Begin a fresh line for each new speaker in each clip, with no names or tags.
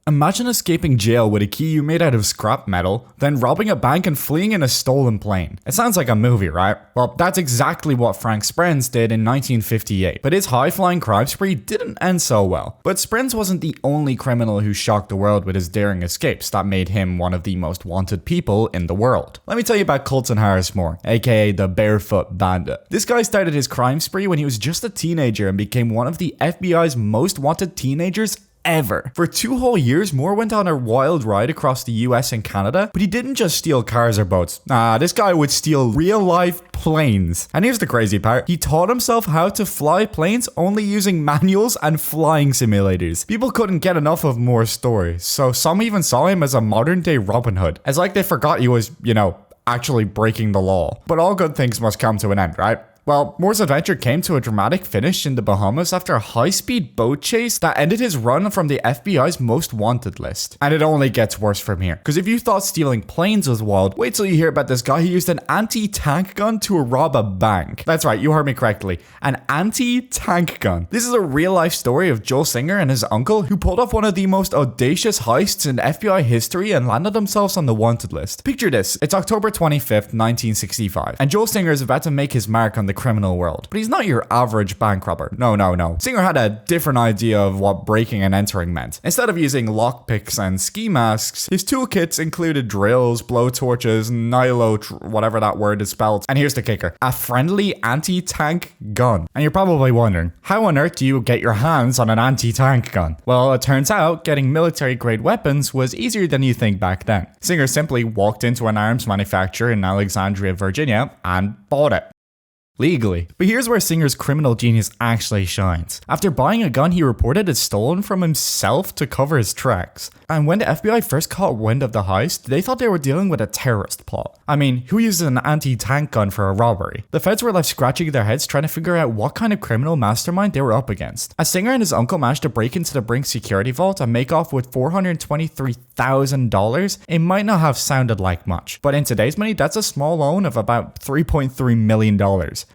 Imagine escaping jail with a key you made out of scrap metal, then robbing a bank and fleeing in a stolen plane. It sounds like a movie, right? Well, that's exactly what Frank Sprenz did in 1958, but his high-flying crime spree didn't end so well. But Sprenz wasn't the only criminal who shocked the world with his daring escapes that made him one of the most wanted people in the world. Let me tell you about Colton Harris Moore, aka the Barefoot Bandit. This guy started his crime spree when he was just a teenager and became one of the FBI's most wanted teenagers ever. For 2 whole years, Moore went on a wild ride across the US and Canada, but he didn't just steal cars or boats. Nah, this guy would steal real-life planes. And here's the crazy part. He taught himself how to fly planes only using manuals and flying simulators. People couldn't get enough of Moore's stories, so some even saw him as a modern-day Robin Hood. It's like they forgot he was, actually breaking the law. But all good things must come to an end, right? Well, Moore's adventure came to a dramatic finish in the Bahamas after a high-speed boat chase that ended his run from the FBI's most wanted list. And it only gets worse from here. Because if you thought stealing planes was wild, wait till you hear about this guy who used an anti-tank gun to rob a bank. That's right, you heard me correctly. An anti-tank gun. This is a real-life story of Joel Singer and his uncle who pulled off one of the most audacious heists in FBI history and landed themselves on the wanted list. Picture this, it's October 25th, 1965, and Joel Singer is about to make his mark on the criminal world. But he's not your average bank robber. No. Singer had a different idea of what breaking and entering meant. Instead of using lockpicks and ski masks, his toolkits included drills, blowtorches, whatever that word is spelled. And here's the kicker. A friendly anti-tank gun. And you're probably wondering, how on earth do you get your hands on an anti-tank gun? Well, it turns out getting military-grade weapons was easier than you think back then. Singer simply walked into an arms manufacturer in Alexandria, Virginia, and bought it. Legally. But here's where Singer's criminal genius actually shines. After buying a gun he reported it stolen from himself to cover his tracks. And when the FBI first caught wind of the heist, they thought they were dealing with a terrorist plot. I mean, who uses an anti-tank gun for a robbery? The feds were left scratching their heads trying to figure out what kind of criminal mastermind they were up against. As Singer and his uncle managed to break into the Brinks security vault and make off with $423,000, it might not have sounded like much. But in today's money, that's a small loan of about $3.3 million.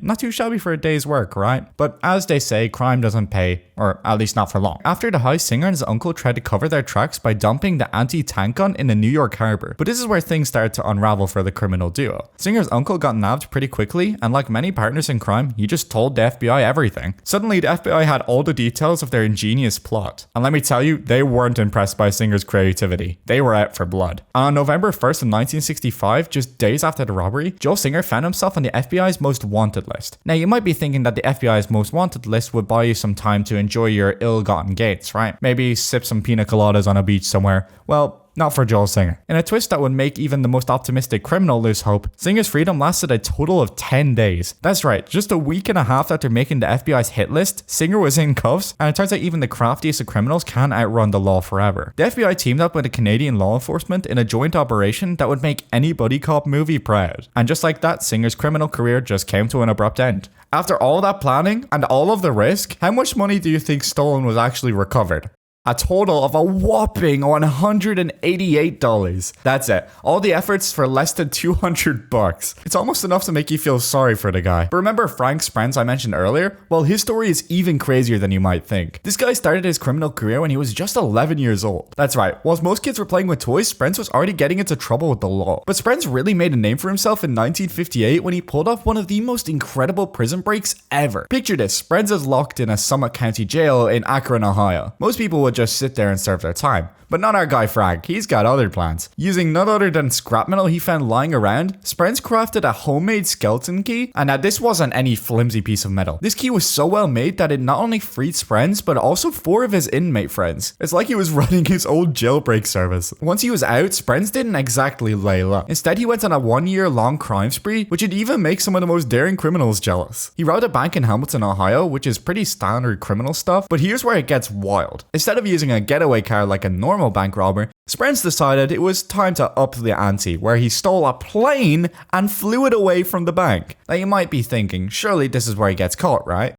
Not too shabby for a day's work, right? But as they say, crime doesn't pay, or at least not for long. After the heist, Singer and his uncle tried to cover their tracks by dumping the anti-tank gun in the New York harbor. But this is where things started to unravel for the criminal duo. Singer's uncle got nabbed pretty quickly, and like many partners in crime, he just told the FBI everything. Suddenly, the FBI had all the details of their ingenious plot. And let me tell you, they weren't impressed by Singer's creativity. They were out for blood. On November 1st of 1965, just days after the robbery, Joel Singer found himself on the FBI's most wanted list. Now, you might be thinking that the FBI's most wanted list would buy you some time to enjoy your ill-gotten gains, right? Maybe sip some pina coladas on a beach somewhere. Well, not for Joel Singer. In a twist that would make even the most optimistic criminal lose hope, Singer's freedom lasted a total of 10 days. That's right, just a week and a half after making the FBI's hit list, Singer was in cuffs, and it turns out even the craftiest of criminals can't outrun the law forever. The FBI teamed up with the Canadian law enforcement in a joint operation that would make any buddy cop movie proud. And just like that, Singer's criminal career just came to an abrupt end. After all that planning and all of the risk, how much money do you think stolen was actually recovered? A total of a whopping $188. That's it. All the efforts for less than $200. It's almost enough to make you feel sorry for the guy. But remember Frank Sprenz I mentioned earlier? Well, his story is even crazier than you might think. This guy started his criminal career when he was just 11 years old. That's right. Whilst most kids were playing with toys, Sprenz was already getting into trouble with the law. But Sprenz really made a name for himself in 1958 when he pulled off one of the most incredible prison breaks ever. Picture this. Sprenz is locked in a Summit County jail in Akron, Ohio. Most people would just sit there and serve their time. But not our guy Frag, he's got other plans. Using none other than scrap metal he found lying around, Sprenz crafted a homemade skeleton key, and now this wasn't any flimsy piece of metal. This key was so well made that it not only freed Sprenz, but also 4 of his inmate friends. It's like he was running his old jailbreak service. Once he was out, Sprenz didn't exactly lay low. Instead, he went on a 1-year-long crime spree, which would even make some of the most daring criminals jealous. He robbed a bank in Hamilton, Ohio, which is pretty standard criminal stuff, but here's where it gets wild. Instead of using a getaway car like a normal bank robber, Sprenz decided it was time to up the ante, where he stole a plane and flew it away from the bank. Now you might be thinking, surely this is where he gets caught, right?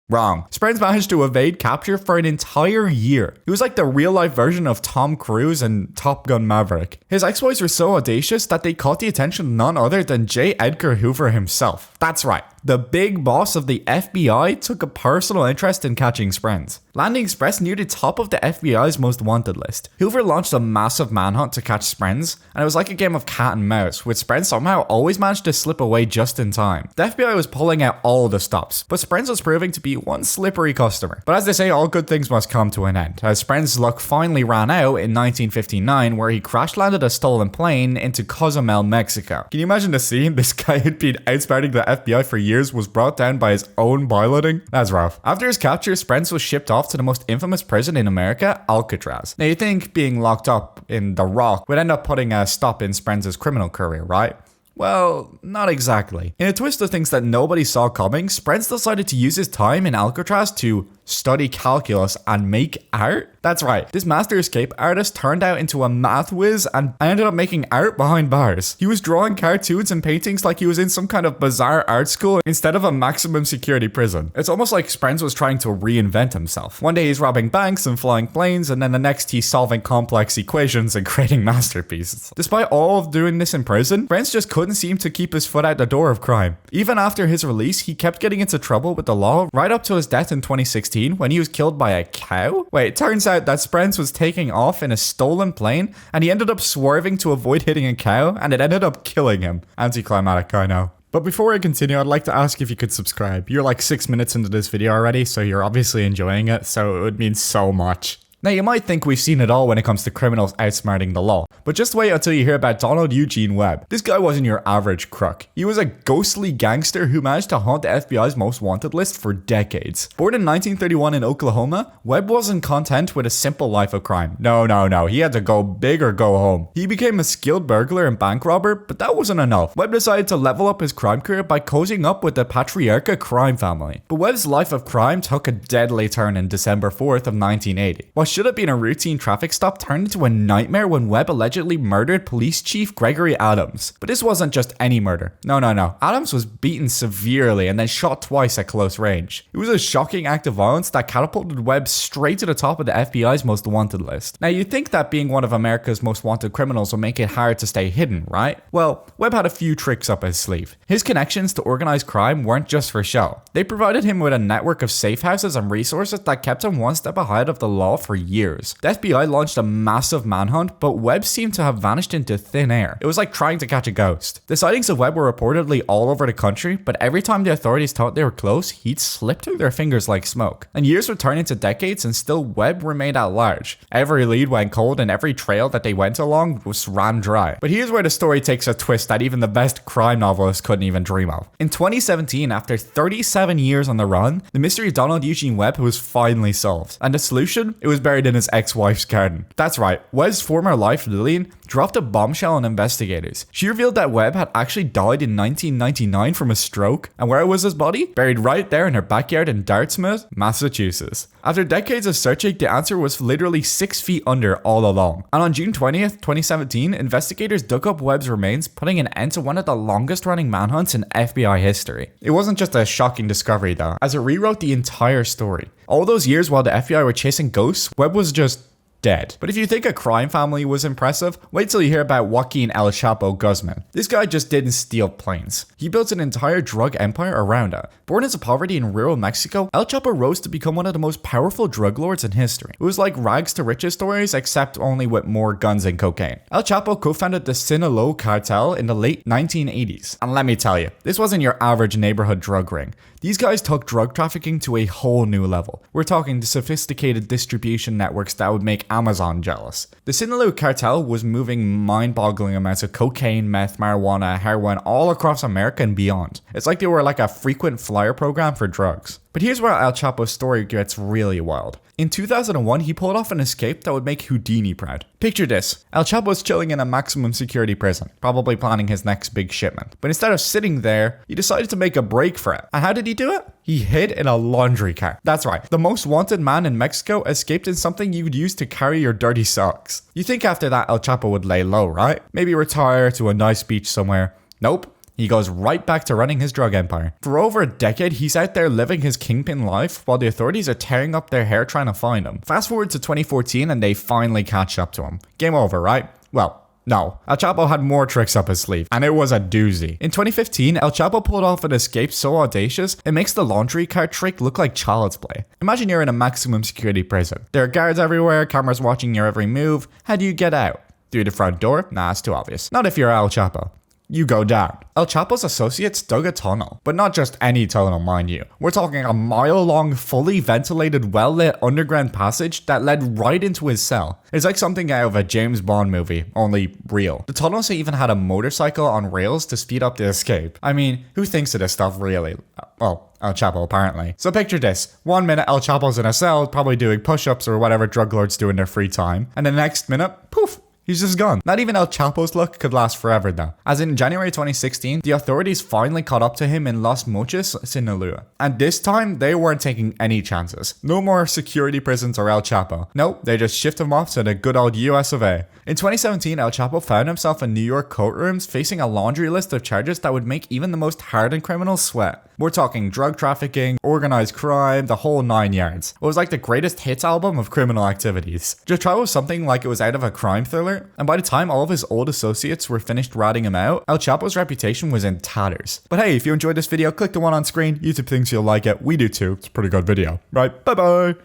Wrong. Sprenz managed to evade capture for an entire year. He was like the real-life version of Tom Cruise and Top Gun Maverick. His exploits were so audacious that they caught the attention of none other than J. Edgar Hoover himself. That's right. The big boss of the FBI took a personal interest in catching Sprenz, landing Sprenz near the top of the FBI's most wanted list. Hoover launched a massive manhunt to catch Sprenz, and it was like a game of cat and mouse, with Sprenz somehow always managed to slip away just in time. The FBI was pulling out all the stops, but Sprenz was proving to be one slippery customer. But as they say, all good things must come to an end, as Sprenz's luck finally ran out in 1959, where he crash-landed a stolen plane into Cozumel, Mexico. Can you imagine the scene? This guy had been outsmarting the FBI for years, was brought down by his own piloting. That's rough. After his capture, Sprenz was shipped off to the most infamous prison in America, Alcatraz. Now you think being locked up in the Rock would end up putting a stop in Sprenz's criminal career, right? Well, not exactly. In a twist of things that nobody saw coming, Sprenz decided to use his time in Alcatraz to study calculus and make art? That's right, this master escape artist turned out into a math whiz and ended up making art behind bars. He was drawing cartoons and paintings like he was in some kind of bizarre art school instead of a maximum security prison. It's almost like Sprenz was trying to reinvent himself. One day he's robbing banks and flying planes, and then the next he's solving complex equations and creating masterpieces. Despite all of doing this in prison, Sprenz just couldn't seem to keep his foot out the door of crime. Even after his release, he kept getting into trouble with the law right up to his death in 2016 when he was killed by a cow? Wait, it turns out that Sprenz was taking off in a stolen plane and he ended up swerving to avoid hitting a cow and it ended up killing him. Anticlimactic, I know. But before I continue, I'd like to ask if you could subscribe. You're like 6 minutes into this video already, so you're obviously enjoying it, so it would mean so much. Now, you might think we've seen it all when it comes to criminals outsmarting the law, but just wait until you hear about Donald Eugene Webb. This guy wasn't your average crook. He was a ghostly gangster who managed to haunt the FBI's most wanted list for decades. Born in 1931 in Oklahoma, Webb wasn't content with a simple life of crime. No, he had to go big or go home. He became a skilled burglar and bank robber, but that wasn't enough. Webb decided to level up his crime career by cozying up with the Patriarca crime family. But Webb's life of crime took a deadly turn in December 4th of 1980. What should have been a routine traffic stop turned into a nightmare when Webb allegedly murdered police chief Gregory Adams. But this wasn't just any murder. No. Adams was beaten severely and then shot twice at close range. It was a shocking act of violence that catapulted Webb straight to the top of the FBI's most wanted list. Now, you'd think that being one of America's most wanted criminals would make it hard to stay hidden, right? Well, Webb had a few tricks up his sleeve. His connections to organized crime weren't just for show. They provided him with a network of safe houses and resources that kept him one step ahead of the law for years. The FBI launched a massive manhunt, but Webb seemed to have vanished into thin air. It was like trying to catch a ghost. The sightings of Webb were reportedly all over the country, but every time the authorities thought they were close, he'd slip through their fingers like smoke. And years would turn into decades, and still Webb remained at large. Every lead went cold, and every trail that they went along was ran dry. But here's where the story takes a twist that even the best crime novelists couldn't even dream of. In 2017, after 37 years on the run, the mystery of Donald Eugene Webb was finally solved. And the solution? It was buried in his ex-wife's garden. That's right, Webb's former wife, Lillian, dropped a bombshell on investigators. She revealed that Webb had actually died in 1999 from a stroke, and where was his body? Buried right there in her backyard in Dartmouth, Massachusetts. After decades of searching, the answer was literally 6 feet under all along. And on June 20th, 2017, investigators dug up Webb's remains, putting an end to one of the longest running manhunts in FBI history. It wasn't just a shocking discovery though, as it rewrote the entire story. All those years while the FBI were chasing ghosts, Webb was just dead. But if you think a crime family was impressive, wait till you hear about Joaquin El Chapo Guzman. This guy just didn't steal planes. He built an entire drug empire around it. Born into poverty in rural Mexico, El Chapo rose to become one of the most powerful drug lords in history. It was like rags to riches stories, except only with more guns and cocaine. El Chapo co-founded the Sinaloa cartel in the late 1980s. And let me tell you, this wasn't your average neighborhood drug ring. These guys took drug trafficking to a whole new level. We're talking the sophisticated distribution networks that would make Amazon jealous. The Sinaloa cartel was moving mind-boggling amounts of cocaine, meth, marijuana, heroin all across America and beyond. It's like they were like a frequent flyer program for drugs. But here's where El Chapo's story gets really wild. In 2001, he pulled off an escape that would make Houdini proud. Picture this. El Chapo's chilling in a maximum security prison, probably planning his next big shipment. But instead of sitting there, he decided to make a break for it. And how did he do it? He hid in a laundry car. That's right. The most wanted man in Mexico escaped in something you'd use to carry your dirty socks. You think after that El Chapo would lay low, right? Maybe retire to a nice beach somewhere. Nope. He goes right back to running his drug empire. For over a decade, he's out there living his kingpin life while the authorities are tearing up their hair trying to find him. Fast forward to 2014 and they finally catch up to him. Game over, right? Well, No, El Chapo had more tricks up his sleeve, and it was a doozy. In 2015, El Chapo pulled off an escape so audacious, it makes the laundry cart trick look like child's play. Imagine you're in a maximum security prison. There are guards everywhere, cameras watching your every move. How do you get out? Through the front door? Nah, it's too obvious. Not if you're El Chapo. You go down. El Chapo's associates dug a tunnel, but not just any tunnel, mind you. We're talking a mile-long, fully ventilated, well-lit underground passage that led right into his cell. It's like something out of a James Bond movie, only real. The tunnels even had a motorcycle on rails to speed up the escape. I mean, who thinks of this stuff really? Well, El Chapo apparently. So picture this. 1 minute El Chapo's in a cell, probably doing push-ups or whatever drug lords do in their free time, and the next minute, poof! He's just gone. Not even El Chapo's luck could last forever though. As in January 2016, the authorities finally caught up to him in Los Mochis, Sinaloa. And this time, they weren't taking any chances. No more security prisons or El Chapo. Nope, they just shipped him off to the good old US of A. In 2017, El Chapo found himself in New York courtrooms facing a laundry list of charges that would make even the most hardened criminals sweat. We're talking drug trafficking, organized crime, the whole 9 yards. It was like the greatest hits album of criminal activities. Just try with something like it was out of a crime thriller, and by the time all of his old associates were finished ratting him out, El Chapo's reputation was in tatters. But hey, if you enjoyed this video, click the one on screen. YouTube thinks you'll like it. We do too. It's a pretty good video. Right, bye bye.